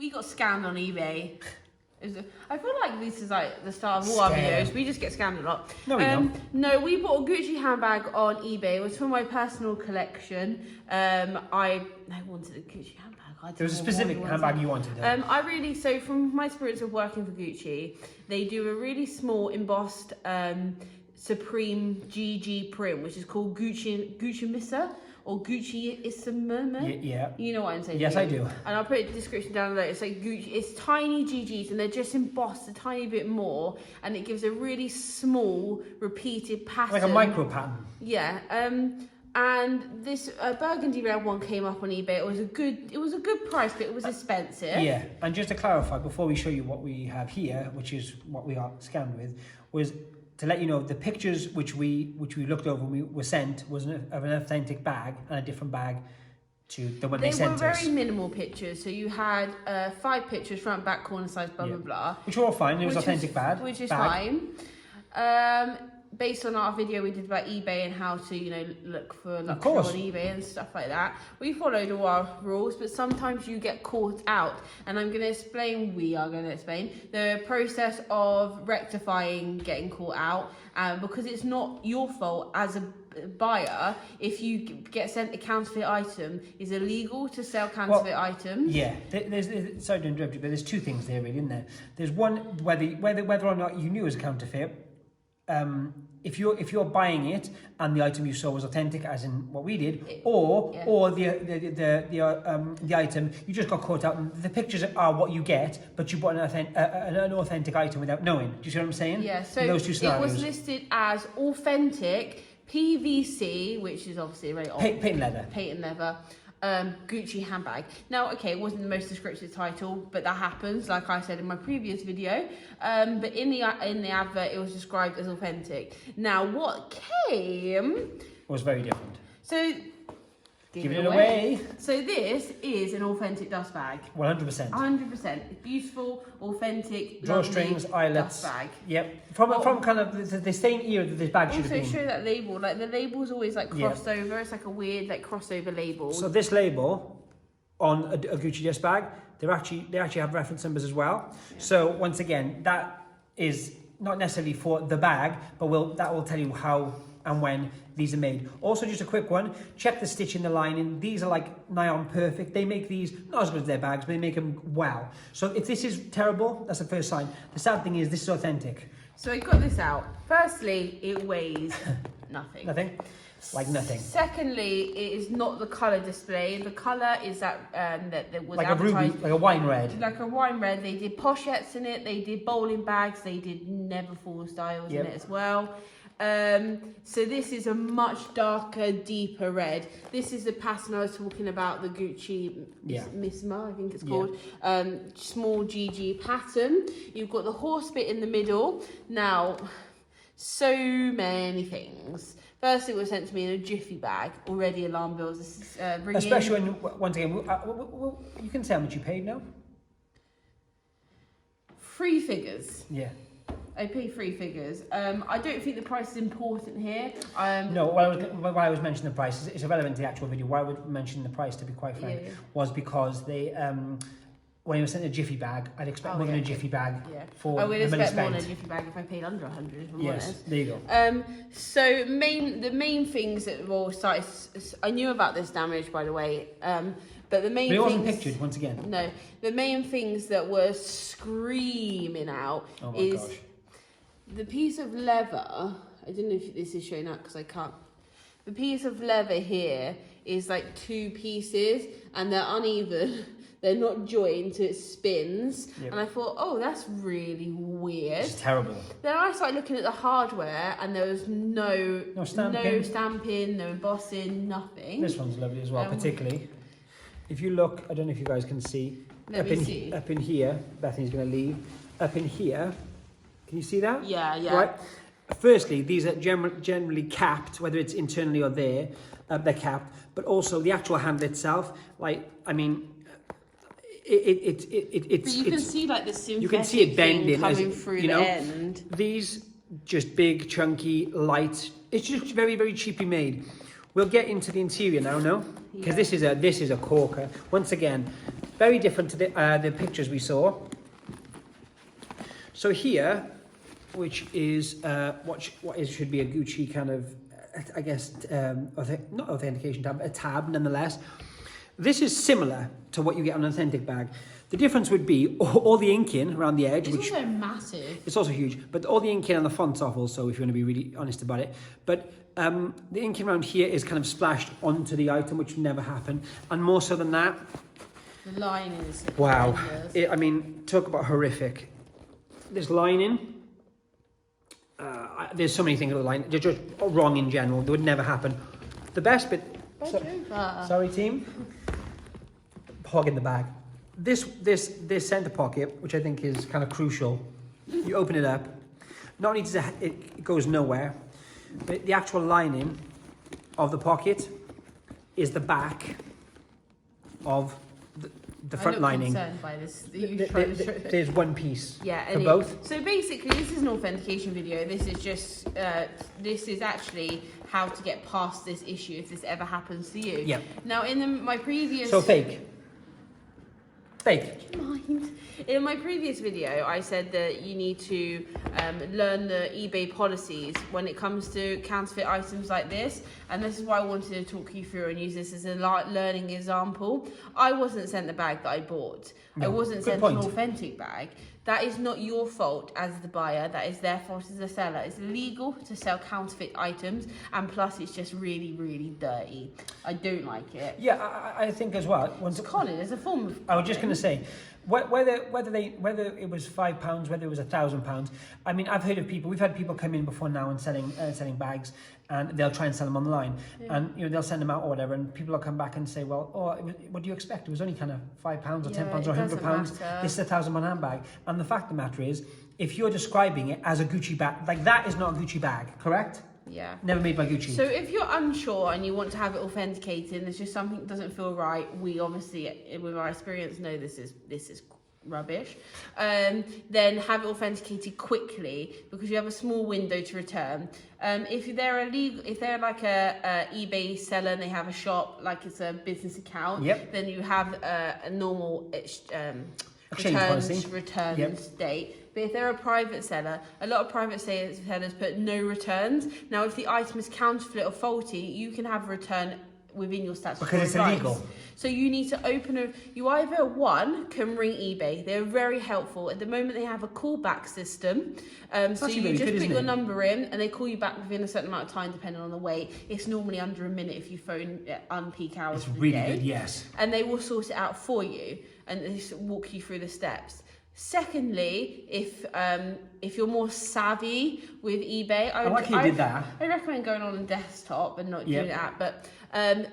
We got scammed on eBay. I feel like this is like the start of all our videos. We just get scammed a lot. No, we don't. No, we bought a Gucci handbag on eBay. It was for my personal collection. I wanted a Gucci handbag. There was a specific handbag you wanted. So from my experience of working for Gucci, they do a really small embossed Supreme GG print, which is called Gucci Missa. Or Gucci Issamama. Yeah. You know what I'm saying? Yes, I do. And I'll put a description down below. It's like Gucci. It's tiny GGs, and they're just embossed a tiny bit more, and it gives a really small repeated pattern. Like a micro pattern. Yeah. And this burgundy red one came up on eBay. It was a good price, but it was expensive. Yeah. And just to clarify, before we show you what we have here, which is what we got scammed with, was to let you know the pictures which we looked over when we were sent was of an authentic bag and a different bag to the one they sent us. They were very minimal pictures. So you had 5 pictures, front, back, corner, size, blah, blah, blah. Which were all fine. It was authentic bag. Which is fine. Based on our video we did about eBay and how to, look for luxury on eBay and stuff like that. We followed all our rules, but sometimes you get caught out. And we are going to explain the process of rectifying getting caught out. Because it's not your fault as a buyer if you get sent a counterfeit item. It's illegal to sell counterfeit items. Yeah, sorry to interrupt you, but there's 2 things there really, isn't there? There's one, whether or not you knew it was a counterfeit. If you're buying it and the item you saw was authentic, as in what we did, or the item you just got caught out and the pictures are what you get, but you bought an authentic item without knowing. Do you see what I'm saying? Yeah. So those 2 scenarios. It was listed as authentic PVC, which is obviously very old. Patent leather. Gucci handbag. Now, okay, it wasn't the most descriptive title, but that happens, like I said in my previous video. But in the advert, it was described as authentic. Now, what came was very different. So, give it away. So this is an authentic dust bag. 100%. 100%. Beautiful, authentic, drawstrings, eyelets. Dust bag. Yep. From kind of the same era that this bag should have been. Also show that label. Like the label's always like crossed over. It's like a weird crossover label. So this label on a Gucci dust bag, they actually have reference numbers as well. Yeah. So once again, that is not necessarily for the bag, but that will tell you how and when these are made. Also, just a quick one, check the stitch in the lining. These are like nigh on perfect. They make these not as good as their bags, but they make them well. So if this is terrible, that's the first sign. The sad thing is this is authentic. So I got this out. Firstly, it weighs nothing. Nothing? Like nothing. Secondly, it is not the colour display. The colour is that was like advertised. A ruby, like a wine red. Like a wine red. They did pochettes in it. They did bowling bags. They did Neverfull styles in it as well. So this is a much darker, deeper red. This is the pattern I was talking about, the Gucci Misma, I think it's called. Small GG pattern. You've got the horse bit in the middle. Now, so many things. First, it was sent to me in a Jiffy bag. Already alarm bells. This is ringing. Especially when, once again, you can say how much you paid now. 3 figures. Yeah. I pay 3 figures. I don't think the price is important here. No, why I was mentioning the price is irrelevant to the actual video. Why I would mention the price, to be quite frank, was because they, when you were sent a Jiffy bag, I'd expect more than a Jiffy bag for I would expect more than a Jiffy bag if I paid under 100. If I'm honest. There you go. So the main things that were started. I knew about this damage, by the way. But the main things... But it wasn't things, pictured, once again. No. The main things that were screaming out is... The piece of leather, I don't know if this is showing up because I can't. The piece of leather here is like 2 pieces and they're uneven. They're not joined, so it spins. Yep. And I thought, oh, that's really weird. It's terrible. Then I started looking at the hardware and there was no stamping, no embossing, nothing. This one's lovely as well, particularly. If you look, I don't know if you guys can see. Up in here, Bethany's going to leave. Up in here. Can you see that? Yeah. Right. Firstly, these are generally capped, whether it's internally or there, they're capped. But also the actual handle itself, like, I mean, it's. But you can see like the synthetic you can see it bending coming through the end. These just big, chunky, light. It's just very, very cheaply made. We'll get into the interior now, no? Because this is a corker. Once again, very different to the pictures we saw. So here, which is should be a Gucci kind of, I guess, not authentication tab, a tab nonetheless. This is similar to what you get on an authentic bag. The difference would be all the inking around the edge. It's also massive. It's also huge, but all the inking and the fonts off also, if you want to be really honest about it. But the inking around here is kind of splashed onto the item, which would never happen. And more so than that, the lining is wow. I mean, talk about horrific. This lining, there's so many things with the line. They're just wrong in general. They would never happen. The best bit. Sorry, team. Hog in the bag. This center pocket, which I think is kind of crucial. You open it up. Not only does it goes nowhere, but the actual lining of the pocket is the back of the front lining. I'm concerned by this. There's one piece. Yeah, for both. So basically, this is an authentication video. This is just this is actually how to get past this issue if this ever happens to you. Yeah. Now, in my previous Fake. In my previous video, I said that you need to learn the eBay policies when it comes to counterfeit items like this, and this is why I wanted to talk you through and use this as a learning example. I wasn't sent the bag that I bought. No, I wasn't sent an authentic bag. That is not your fault as the buyer. That is their fault as the seller. It's illegal to sell counterfeit items, and plus it's just really, really dirty. I don't like it. Yeah, I think as well. Colin, it's a form of. I was just going to say, whether it was £5, whether it was £1,000. I mean, I've heard of people. We've had people come in before now and selling bags, and they'll try and sell them online, and they'll send them out or whatever, and people will come back and say, well, what do you expect? It was only kind of £5 or £10 or £100. This is a £1,000 handbag. And the fact of the matter is, if you're describing it as a Gucci bag, like that is not a Gucci bag, correct? Yeah. Never made by Gucci. So if you're unsure and you want to have it authenticated and there's just something that doesn't feel right, we obviously, with our experience, know this is rubbish. Then have it authenticated quickly because you have a small window to return. If they're like a eBay seller and they have a shop, like it's a business account, then you have a normal returns date. But if they're a private seller, a lot of private sellers put no returns. Now, if the item is counterfeit or faulty, you can have a return within your statutory because it's rights. illegal. So you need to you either can ring eBay. They're very helpful. At the moment, they have a callback system. So you just put your number in and they call you back within a certain amount of time, depending on the wait. It's normally under a minute if you phone at unpeak hours. It's really good, yes. And they will sort it out for you and just walk you through the steps. Secondly, if you're more savvy with eBay, I recommend going on a desktop and not doing that. But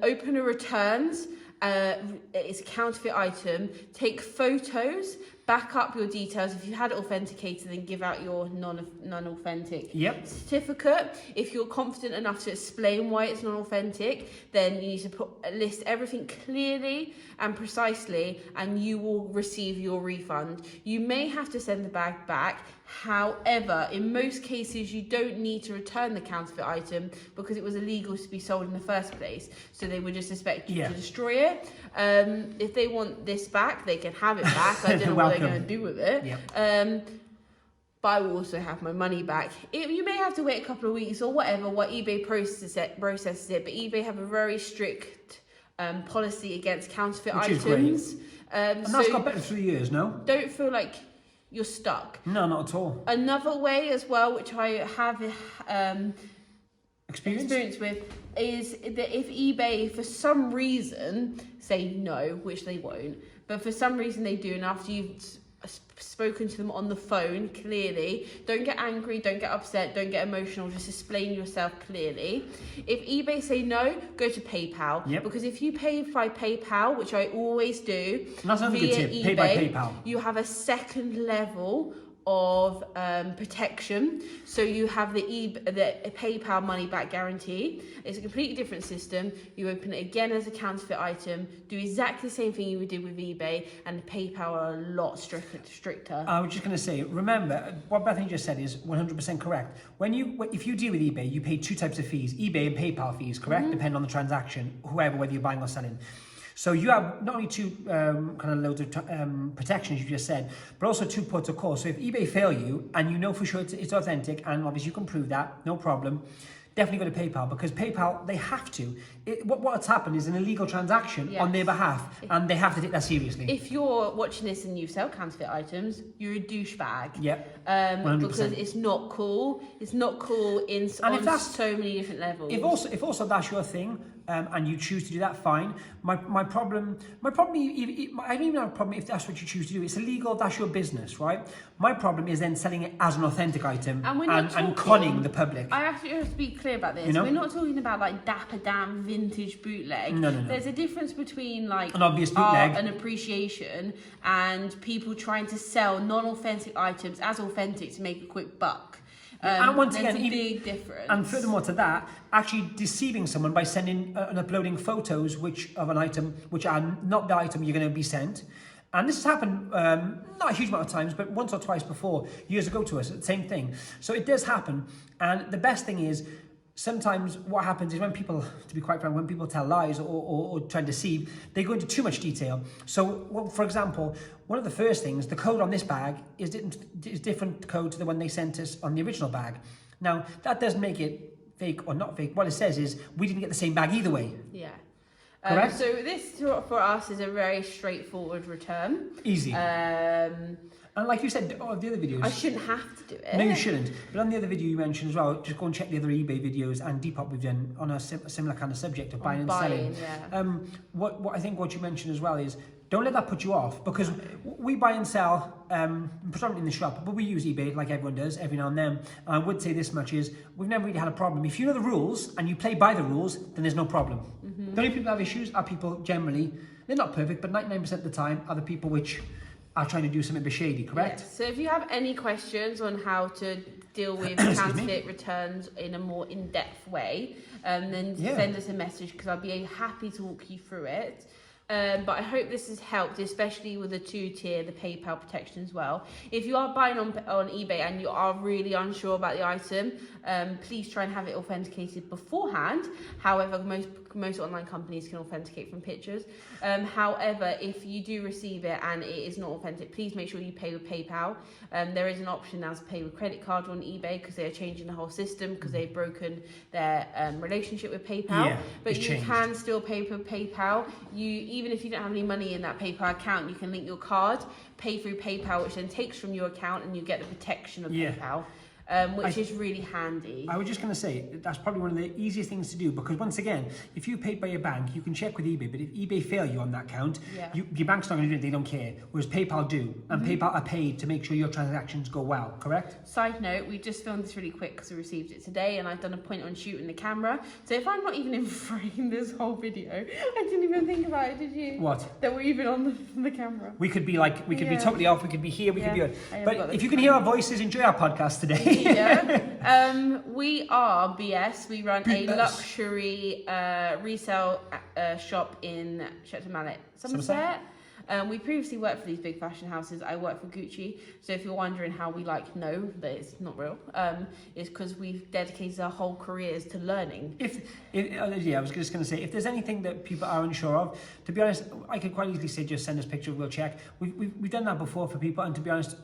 open a returns. It's a counterfeit item. Take photos. Back up your details. If you had it authenticated, then give out your non-authentic certificate. If you're confident enough to explain why it's non-authentic, then you need to list everything clearly and precisely, and you will receive your refund. You may have to send the bag back. However, in most cases, you don't need to return the counterfeit item because it was illegal to be sold in the first place. So they would just expect you to destroy it. If they want this back, they can have it back. I don't know what they're going to do with it. But I will also have my money back. You may have to wait a couple of weeks or whatever, what eBay processes it. But eBay have a very strict policy against counterfeit items. And that's got better through the years, no? Don't feel like you're stuck. No, not at all. Another way as well, which I have experience with, is that if eBay for some reason say no, which they won't, but for some reason they do, and after you've spoken to them on the phone clearly, don't get angry, don't get upset, don't get emotional, just explain yourself clearly. If eBay say no, go to PayPal, because if you pay by PayPal, which I always do, and that's another good tip, eBay, pay by PayPal, you have a second level of protection. So you have the PayPal money back guarantee. It's a completely different system. You open it again as a counterfeit item, do exactly the same thing you would do with eBay, and PayPal are a lot stricter. I was just going to say, remember, what Bethany just said is 100% correct. If you deal with eBay, you pay two types of fees, eBay and PayPal fees, correct? Depending on the transaction, whether you're buying or selling. So you have not only two kind of loads of protections you just said, but also two ports of call. So if eBay fail you and you know for sure it's authentic, and obviously you can prove that, no problem, definitely go to PayPal, because PayPal, they have to. What's happened is an illegal transaction on their behalf, and they have to take that seriously. If you're watching this and you sell counterfeit items, you're a douchebag. Yep. 100%. Because it's not cool. It's not cool on so many different levels. If also that's your thing, and you choose to do that, fine. My problem, I don't even have a problem if that's what you choose to do. It's illegal, that's your business, right? My problem is then selling it as an authentic item and conning the public. I have to be clear about this. We're not talking about like Dapper Dan vintage bootleg. No. There's a difference between like an obvious bootleg, art and appreciation, and people trying to sell non-authentic items as authentic to make a quick buck. And once again, there's a big difference. And furthermore to that, actually deceiving someone by sending and uploading photos of an item which are not the item you're going to be sent. And this has happened not a huge amount of times, but once or twice before, years ago to us, same thing. So it does happen. And the best thing is, sometimes what happens is when people, to be quite frank, when people tell lies or try and deceive, they go into too much detail. So, for example, one of the first things, the code on this bag is different code to the one they sent us on the original bag. Now, that doesn't make it fake or not fake. What it says is we didn't get the same bag either way. Yeah. Correct? So this, for us, is a very straightforward return. Easy. And like you said, the other videos... I shouldn't have to do it. No, you shouldn't. But on the other video you mentioned as well, just go and check the other eBay videos and Depop we've done on a similar kind of subject of buying and selling. Yeah. What I think what you mentioned as well is, don't let that put you off, because we buy and sell, predominantly in the shop, but we use eBay like everyone does every now and then. And I would say this much is, we've never really had a problem. If you know the rules and you play by the rules, then there's no problem. Mm-hmm. The only people who have issues are people generally, they're not perfect, but 99% of the time are the people which are trying to do something a bit shady, correct? Yes. So if you have any questions on how to deal with counterfeit returns in a more in-depth way, then send us a message, because I'll be happy to walk you through it. But I hope this has helped, especially with the 2-tier, the PayPal protection as well. If you are buying on eBay and you are really unsure about the item, please try and have it authenticated beforehand. However, most online companies can authenticate from pictures. However, if you do receive it and it is not authentic, please make sure you pay with PayPal. There is an option now to pay with credit card on eBay, because they are changing the whole system, because they've broken their relationship with PayPal. Yeah, but you can still pay with PayPal. Even if you don't have any money in that PayPal account, you can link your card, pay through PayPal, which then takes from your account, and you get the protection of PayPal. Which is really handy. I was just going to say, that's probably one of the easiest things to do, because once again, if you paid by your bank, you can check with eBay, but if eBay fail you on that account, your bank's not going to do it, they don't care, whereas PayPal do, and PayPal are paid to make sure your transactions go well, correct? Side note, we just filmed this really quick because we received it today, and I've done a point on shooting the camera, so if I'm not even in frame this whole video, I didn't even think about it, did you? What? That we're even on the camera. We could be be totally off, we could be here, we could be... But if you can hear our voices, enjoy our podcast today. We are BS. We run a luxury resale shop in Shepton Mallet, Somerset. We previously worked for these big fashion houses. I work for Gucci, so if you're wondering how we know that it's not real, it's because we've dedicated our whole careers to learning. I was just going to say, if there's anything that people are unsure of, to be honest, I could quite easily say just send us pictures, we'll check. We've done that before for people, and to be honest,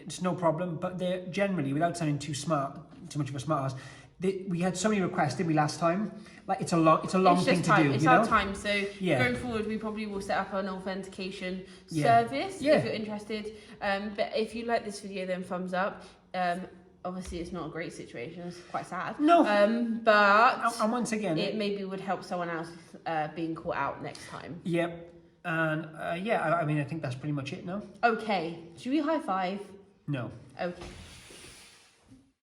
it's no problem. But they're generally, without sounding too much of a smart ass, we had so many requests, didn't we, last time? Like, it's a long thing to do. It's our time. So going forward, we probably will set up an authentication service if you're interested. But if you like this video, then thumbs up. Obviously, it's not a great situation. It's quite sad. No. But and once again, it maybe would help someone else being caught out next time. Yep. And I mean, I think that's pretty much it. No. Okay. Should we high five? No. Okay.